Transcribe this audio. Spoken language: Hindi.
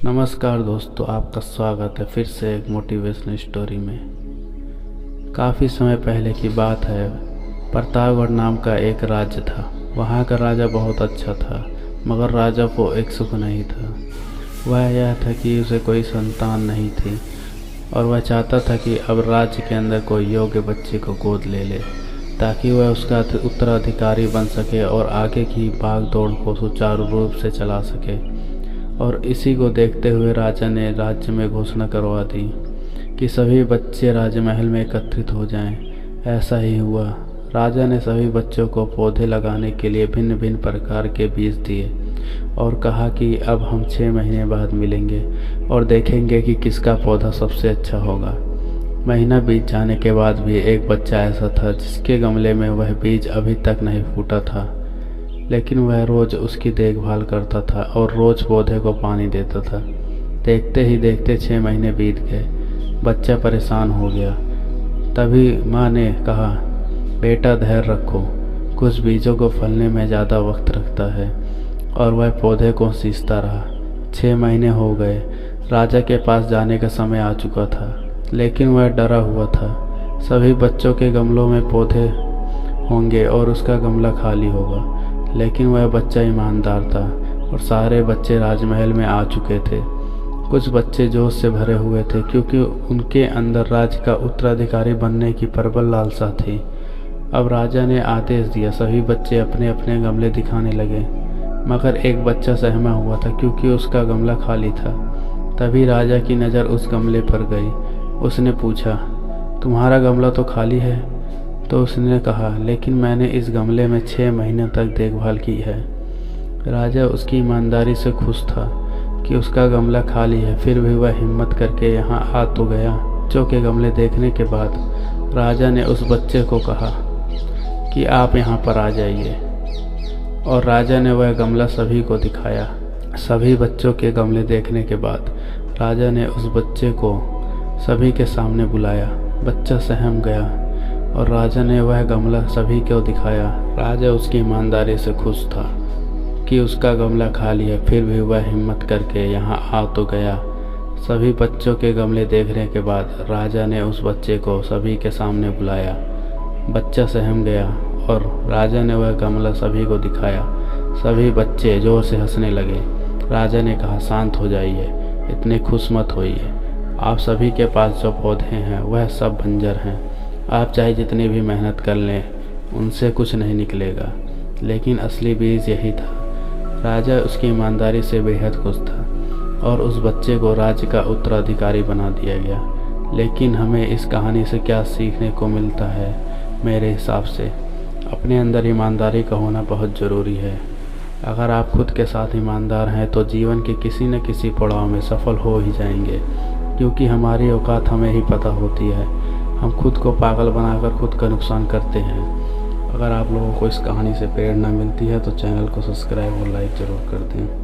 नमस्कार दोस्तों, आपका स्वागत है फिर से एक मोटिवेशनल स्टोरी में। काफ़ी समय पहले की बात है। प्रतापगढ़ नाम का एक राज्य था। वहाँ का राजा बहुत अच्छा था, मगर राजा को एक सुख नहीं था। वह यह था कि उसे कोई संतान नहीं थी और वह चाहता था कि अब राज्य के अंदर कोई योग्य बच्चे को गोद ले ले, ताकि वह उसका उत्तराधिकारी बन सके और आगे की भाग दौड़ को सुचारू रूप से चला सके। और इसी को देखते हुए राजा ने राज्य में घोषणा करवा दी कि सभी बच्चे राजमहल में एकत्रित हो जाएं। ऐसा ही हुआ। राजा ने सभी बच्चों को पौधे लगाने के लिए भिन्न भिन्न प्रकार के बीज दिए और कहा कि अब हम 6 महीने बाद मिलेंगे और देखेंगे कि किसका पौधा सबसे अच्छा होगा। महीना बीत जाने के बाद भी एक बच्चा ऐसा था जिसके गमले में वह बीज अभी तक नहीं फूटा था, लेकिन वह रोज उसकी देखभाल करता था और रोज पौधे को पानी देता था। देखते ही देखते 6 महीने बीत गए। बच्चा परेशान हो गया। तभी माँ ने कहा, बेटा धैर्य रखो, कुछ बीजों को फलने में ज़्यादा वक्त लगता है। और वह पौधे को सींचता रहा। 6 महीने हो गए। राजा के पास जाने का समय आ चुका था, लेकिन वह डरा हुआ था। सभी बच्चों के गमलों में पौधे होंगे और उसका गमला खाली होगा, लेकिन वह बच्चा ईमानदार था और सारे बच्चे राजमहल में आ चुके थे। कुछ बच्चे जोश से भरे हुए थे क्योंकि उनके अंदर राज्य का उत्तराधिकारी बनने की प्रबल लालसा थी। अब राजा ने आदेश दिया, सभी बच्चे अपने अपने गमले दिखाने लगे, मगर एक बच्चा सहमा हुआ था क्योंकि उसका गमला खाली था। तभी राजा की नज़र उस गमले पर गई। उसने पूछा, तुम्हारा गमला तो खाली है? तो उसने कहा, लेकिन मैंने इस गमले में 6 महीने तक देखभाल की है। राजा उसकी ईमानदारी से खुश था कि उसका गमला खाली है, फिर भी वह हिम्मत करके यहाँ आ तो गया। बच्चों के गमले देखने के बाद राजा ने उस बच्चे को कहा कि आप यहाँ पर आ जाइए, और राजा ने वह गमला सभी को दिखाया। सभी बच्चों के गमले देखने के बाद राजा ने उस बच्चे को सभी के सामने बुलाया। बच्चा सहम गया और राजा ने वह गमला सभी को दिखाया। राजा उसकी ईमानदारी से खुश था कि उसका गमला खाली है, फिर भी वह हिम्मत करके यहाँ आ तो गया। सभी बच्चों के गमले देखने के बाद राजा ने उस बच्चे को सभी के सामने बुलाया। बच्चा सहम गया और राजा ने वह गमला सभी को दिखाया। सभी बच्चे जोर से हंसने लगे। राजा ने कहा, शांत हो जाइए, इतने खुश मत होइए। आप सभी के पास जो पौधे हैं वह सब बंजर हैं। आप चाहे जितनी भी मेहनत कर लें, उनसे कुछ नहीं निकलेगा, लेकिन असली बीज यही था। राजा उसकी ईमानदारी से बेहद खुश था और उस बच्चे को राज्य का उत्तराधिकारी बना दिया गया। लेकिन हमें इस कहानी से क्या सीखने को मिलता है? मेरे हिसाब से अपने अंदर ईमानदारी का होना बहुत ज़रूरी है। अगर आप खुद के साथ ईमानदार हैं तो जीवन के किसी न किसी पड़ाव में सफल हो ही जाएंगे, क्योंकि हमारी औकात हमें ही पता होती है। हम खुद को पागल बनाकर खुद का नुकसान करते हैं। अगर आप लोगों को इस कहानी से प्रेरणा मिलती है तो चैनल को सब्सक्राइब और लाइक ज़रूर कर दें।